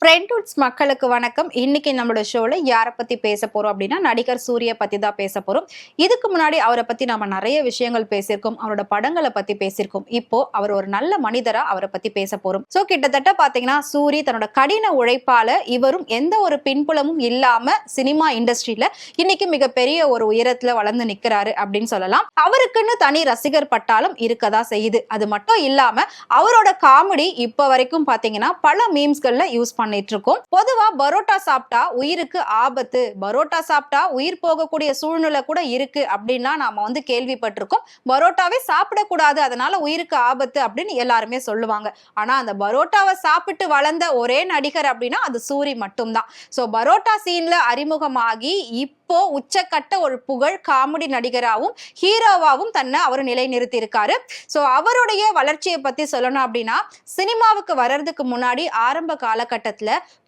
ஃப்ரெண்ட்வுட்ஸ் மக்களுக்கு வணக்கம். இன்னைக்கு நம்மளோட ஷோல யாரை பத்தி பேச போறோம் அப்படின்னா நடிகர் சூர்யா பத்தி தான் பேச போறோம். இதுக்கு முன்னாடி அவரை பத்தி நாம நிறைய விஷயங்கள் பேசியிருக்கோம். அவரோட படங்களை பத்தி பேசியிருக்கோம். இப்போ அவர் ஒரு நல்ல மனிதரா அவரை பத்தி பேச போறோம். சோ கிட்டத்தட்ட பாத்தீங்கன்னா சூரி தன்னோட கடின உழைப்பால இவரும் எந்த ஒரு பின்புலமும் இல்லாம சினிமா இண்டஸ்ட்ரியில இன்னைக்கு மிகப்பெரிய ஒரு உயரத்துல வளர்ந்து நிக்கிறாரு அப்படின்னு சொல்லலாம். அவருக்குன்னு தனி ரசிகர் பட்டாலும் இருக்கதா செய்யுது. அது மட்டும் இல்லாம அவரோட காமெடி இப்ப வரைக்கும் பாத்தீங்கன்னா பல மீம்ஸ்கள்ல யூஸ் பண்ணிட்டு இருக்கோம். பொதுவா பரோட்டா சாப்பிட்டா உயிருக்கு ஆபத்து, பரோட்டா சாப்பிட்டா உயிர் போகக்கூடிய சூழ்நிலை கூட இருக்கு அப்படின்னா நாம கேள்விப்பட்டிருக்கோம். பரோட்டாவே சாப்பிடக்கூடாது, அதனால உயிருக்கு ஆபத்து அப்படின்னு எல்லாருமே சொல்லுவாங்க. ஆனா அந்த பரோட்டாவை சாப்பிட்டு வளர்ந்த ஒரே நடிகர் அப்படின்னா அது சூரி மட்டும்தான். சோ பரோட்டா சீன்ல அறிமுகமாகி இப்போ உச்சக்கட்ட ஒரு புகழ் காமெடி நடிகராகவும் ஹீரோவாகவும் தன்னை அவர் நிலைநிறுத்தி இருக்காரு. சோ அவருடைய வளர்ச்சியை பத்தி சொல்லணும் அப்படின்னா சினிமாவுக்கு வர்றதுக்கு முன்னாடி ஆரம்ப காலகட்டத்துல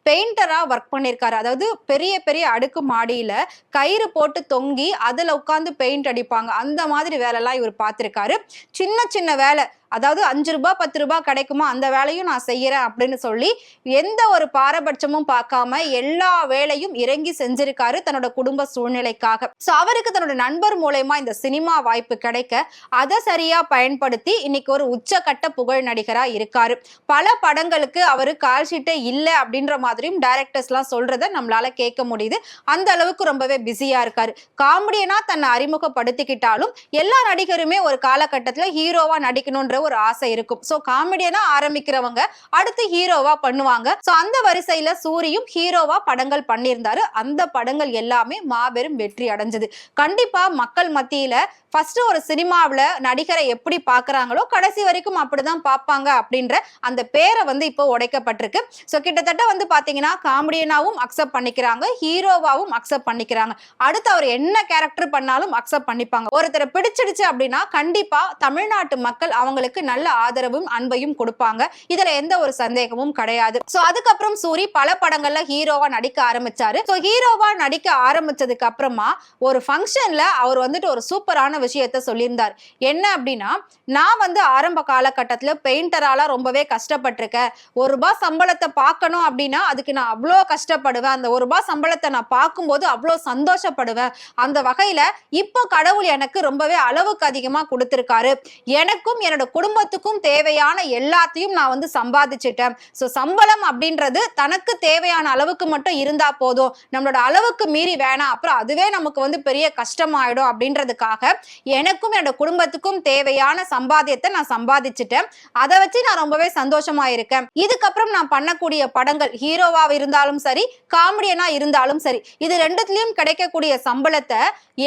பெயிண்டரா ஒர்க் பண்ணிருக்காரு. அதாவது பெரிய பெரிய அடுக்கு மாடியில கயிறு போட்டு தொங்கி அதுல உட்கார்ந்து பெயிண்ட் அடிப்பாங்க. அந்த மாதிரி வேலை எல்லாம் இவர் பார்த்திருக்காரு. சின்ன சின்ன வேலை, அதாவது 5 ரூபாய் 10 ரூபாய் கிடைக்குமா அந்த வேலையும் நான் செய்யறேன் அப்படின்னு சொல்லி எந்த ஒரு பாரபட்சமும் பார்க்காம எல்லா வேலையும் இறங்கி செஞ்சிருக்காரு தன்னோட குடும்ப சூழ்நிலைக்காக. சோ அவருக்கு தன்னோட நண்பர் மூலமா இந்த சினிமா வாய்ப்பு கிடைக்க அதை சரியா பயன்படுத்தி இன்னைக்கு ஒரு உச்சக்கட்ட புகழ் நடிகரா இருக்காரு. பல படங்களுக்கு அவரு கால்ஷீட்டே இல்லை அப்படின்ற மாதிரியும் டைரக்டர்ஸ் எல்லாம் சொல்றத நம்மளால கேட்க முடியுது. அந்த அளவுக்கு ரொம்பவே பிஸியா இருக்காரு. காமெடியனா தன்னை அறிமுகப்படுத்திக்கிட்டாலும் எல்லா நடிகருமே ஒரு காலகட்டத்துல ஹீரோவா நடிக்கணும்ன்ற ஒரு ஆசை இருக்கும். சோ காமெடியனா ஆரம்பிக்கிறவங்க அடுத்து ஹீரோவா பண்ணுவாங்க. சோ அந்த வரிசையில சூரியும் ஹீரோவா படங்கள் பண்ணியிருந்தாரு. அந்த படங்கள் எல்லாமே மாபெரும் வெற்றி அடைஞ்சது. கண்டிப்பா மக்கள் மத்தியில ஃபர்ஸ்ட் ஒரு சினிமாவில் நடிகரை எப்படி பாக்குறாங்களோ கடைசி வரைக்கும் அப்படிதான் பார்ப்பாங்க அப்படின்ற அந்த பேரை இப்போ உடைக்கப்பட்டிருக்கு. ஸோ கிட்டத்தட்ட பாத்தீங்கன்னா காமெடியனாவும் அக்செப்ட் பண்ணிக்கிறாங்க, ஹீரோவாவும் அக்செப்ட் பண்ணிக்கிறாங்க. அடுத்து அவர் என்ன கேரக்டர் பண்ணாலும் அக்செப்ட் பண்ணிப்பாங்க. ஒருத்தரை பிடிச்சிடுச்சு அப்படின்னா கண்டிப்பா தமிழ்நாட்டு மக்கள் அவங்களுக்கு நல்ல ஆதரவும் அன்பையும் கொடுப்பாங்க. இதுல எந்த ஒரு சந்தேகமும் கிடையாது. சோ அதுக்கப்புறம் சூரி பல படங்கள்ல ஹீரோவா நடிக்க ஆரம்பிச்சாரு. சோ ஹீரோவா நடிக்க ஆரம்பிச்சதுக்கு அப்புறமா ஒரு ஃபங்க்ஷன்ல அவர் ஒரு சூப்பரான விஷயத்த சொல்லியிருந்தார். என்ன அப்படின்னா, நான் ஆரம்ப காலகட்டத்துல பெயிண்டரால ரொம்பவே கஷ்டப்பட்டிருக்கேன். ₹1 சம்பளத்தை பார்க்கணும் அப்படின்னா அதுக்கு நான் அவ்வளோ கஷ்டப்படுவேன். அந்த ₹1 சம்பளத்தை நான் பார்க்கும்போது அவ்வளோ சந்தோஷப்படுவேன். அந்த வகையில இப்போ கடவுள் எனக்கு ரொம்பவே அளவுக்கு அதிகமா கொடுத்திருக்காரு. எனக்கும் என்னோட குடும்பத்துக்கும் தேவையான எல்லாத்தையும் நான் சம்பாதிச்சிட்டேன். சோ சம்பளம் அப்படின்றது தனக்கு தேவையான அளவுக்கு மட்டும் இருந்தா போதும், நம்மளோட அளவுக்கு மீறி வேணாம், அப்புறம் அதுவே நமக்கு பெரிய கஷ்டமாயிடும் அப்படின்றதுக்காக எனக்கும் என்னோட குடும்பத்துக்கும் தேவையான சம்பாத்தியத்தை நான் சம்பாதிச்சிட்டேன். அதை வச்சு நான் ரொம்பவே சந்தோஷமா இருக்கேன். இதுக்கப்புறம் நான் பண்ணக்கூடிய படங்கள் ஹீரோவா இருந்தாலும் சரி, காமெடியனா இருந்தாலும் சரி, இது ரெண்டுத்திலயும் கிடைக்கக்கூடிய சம்பளத்தை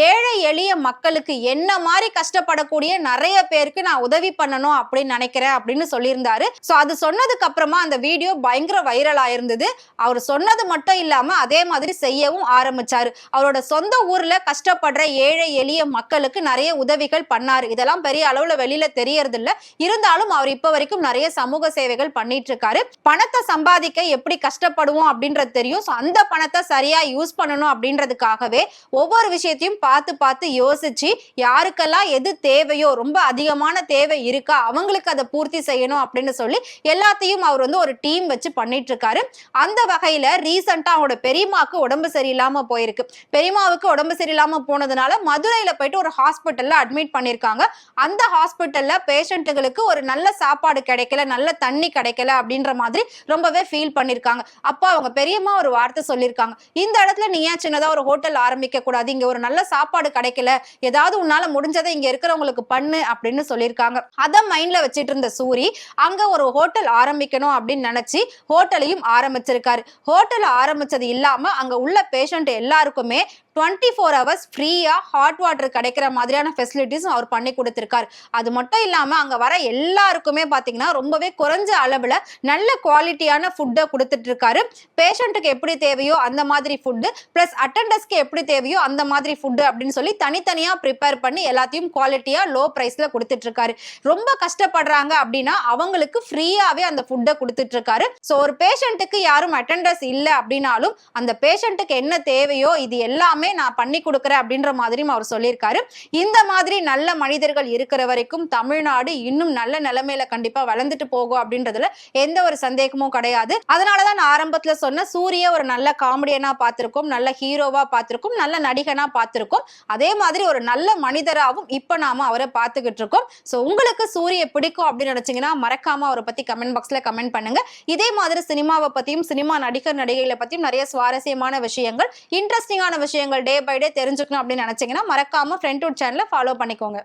ஏழை எளிய மக்களுக்கு என்ன மாதிரி கஷ்டப்படக்கூடிய நிறைய பேருக்கு நான் உதவி பண்ணணும் அப்படின்னு நினைக்கிறேன் அப்படின்னு சொல்லியிருந்தாரு. சோ அது சொன்னதுக்கு அப்புறமா அந்த வீடியோ பயங்கர வைரல் ஆயிருந்தது. அவர் சொன்னது மட்டும் இல்லாம அதே மாதிரி செய்யவும் ஆரம்பிச்சாரு. அவரோட சொந்த ஊர்ல கஷ்டப்படுற ஏழை எளிய மக்களுக்கு நிறைய உதவிகள் பண்ணாரு. இதெல்லாம் பெரிய அளவுல வெளியில தெரியறது இல்ல. இருந்தாலும் அவர் இப்ப வரைக்கும் நிறைய சமூக சேவைகள் பண்ணிட்டு இருக்காரு. பணத்தை சம்பாதிக்க எப்படி கஷ்டப்படுவோம் அப்படின்றது தெரியும். அந்த பணத்தை சரியா யூஸ் பண்ணணும் அப்படின்றதுக்காகவே ஒவ்வொரு விஷயத்தையும் பார்த்து பார்த்து யோசிச்சு யாருக்கெல்லாம் எது தேவையோ, ரொம்ப அதிகமான தேவை இருக்கா அவங்களுக்கு அதை பூர்த்தி செய்யணும் அப்படின்னு சொல்லி எல்லாத்தையும் அவர் ஒரு டீம் வச்சு பண்ணிட்டு இருக்காரு. அந்த வகையில ரீசெண்டா அவங்களோட பெரியமாவுக்கு உடம்பு சரியில்லாம போயிருக்கு. பெரியமாவுக்கு உடம்பு சரியில்லாம போனதுனால மதுரையில போயிட்டு ஒரு ஹாஸ்பிட்டல்ல அட்மிட் பண்ணிருக்காங்க. அந்த ஹாஸ்பிட்டல்ல பேஷண்ட்டுகளுக்கு ஒரு நல்ல சாப்பாடு கிடைக்கல, நல்ல தண்ணி கிடைக்கல அப்படின்ற மாதிரி ரொம்பவே ஃபீல் பண்ணிருக்காங்க. அப்போ அவங்க பெரியம்மா ஒரு வார்த்தை சொல்லியிருக்காங்க, இந்த இடத்துல நீ ஏன் சின்னதா ஒரு ஹோட்டல் ஆரம்பிக்க கூடாது, இங்க ஒரு நல்ல சாப்பாடு கிடைக்கல, ஏதாவது உன்னால முடிஞ்சதை இங்க இருக்கிறவங்களுக்கு பண்ணு அப்படின்னு சொல்லியிருக்காங்க. அதை மைண்ட்ல வச்சிட்டு இருந்த சூரி அங்க ஒரு ஹோட்டல் ஆரம்பிக்கணும் அப்படின்னு நினைச்சு ஹோட்டலையும் ஆரம்பிச்சிருக்காரு. ஹோட்டல் ஆரம்பிச்சது இல்லாம அங்க உள்ள பேஷண்ட் எல்லாருக்குமே 24 hours ஃப்ரீயா ஹாட் வாட்டர் கிடைக்கிற மாதிரியான ஃபெசிலிட்டிஸ் அவர் பண்ணி கொடுத்திருக்காரு. அது மட்டும் இல்லாம அங்க வர எல்லாருக்குமே பாத்தீங்கன்னா ரொம்பவே குறைஞ்ச அளவுல நல்ல குவாலிட்டியான ஃபுட்டை கொடுத்துட்டு இருக்காரு. பேஷண்ட்டுக்கு எப்படி தேவையோ அந்த மாதிரி ஃபுட்டு, பிளஸ் அட்டெண்டர்ஸ்க்கு எப்படி தேவையோ அந்த மாதிரி ஃபுட்டு அப்படின்னு சொல்லி தனித்தனியா ப்ரிப்பேர் பண்ணி எல்லாத்தையும் குவாலிட்டியா லோ பிரைஸ்ல கொடுத்துட்டு இருக்காரு. ரொம்ப கஷ்டப்படுறாங்க அப்படின்னா அவங்களுக்கு ஃப்ரீயாவே அந்த ஃபுட்டை கொடுத்துட்டு இருக்காரு. சோ ஒரு பேஷண்ட்டுக்கு யாரும் அட்டெண்டர்ஸ் இல்லை அப்படின்னாலும் அந்த பேஷண்ட்டுக்கு என்ன தேவையோ இது எல்லாமே எல்லாமே நான் பண்ணி கொடுக்குறேன் அப்படின்ற மாதிரியும் அவர் சொல்லியிருக்காரு. இந்த மாதிரி நல்ல மனிதர்கள் இருக்கிற வரைக்கும் தமிழ்நாடு இன்னும் நல்ல நிலைமையில கண்டிப்பா வளர்ந்துட்டு போகும் அப்படின்றதுல எந்த ஒரு சந்தேகமும் கிடையாது. அதனாலதான் நான் ஆரம்பத்துல சொன்ன சூரிய ஒரு நல்ல காமெடியனா பார்த்திருக்கோம், நல்ல ஹீரோவா பார்த்திருக்கோம், நல்ல நடிகனா பார்த்திருக்கோம். அதே மாதிரி ஒரு நல்ல மனிதராகவும் இப்ப நாம அவரை பார்த்துக்கிட்டு இருக்கோம். சோ உங்களுக்கு சூரிய பிடிக்கும் அப்படின்னு நினைச்சீங்கன்னா மறக்காம அவரை பத்தி கமெண்ட் பாக்ஸ்ல கமெண்ட் பண்ணுங்க. இதே மாதிரி சினிமாவை பத்தியும் சினிமா நடிகர் நடிகைகளை பத்தியும் நிறைய சுவாரஸ்யமான விஷயங்கள், இன்ட்ரெஸ்டிங்கான விஷயங்கள் டே பை டே தெரிஞ்சுக்கணும் அப்படின்னு நினைச்சீங்கன்னா மறக்காம ஃப்ரெண்ட் டூட் சேனலை ஃபாலோ பண்ணிக்கோங்க.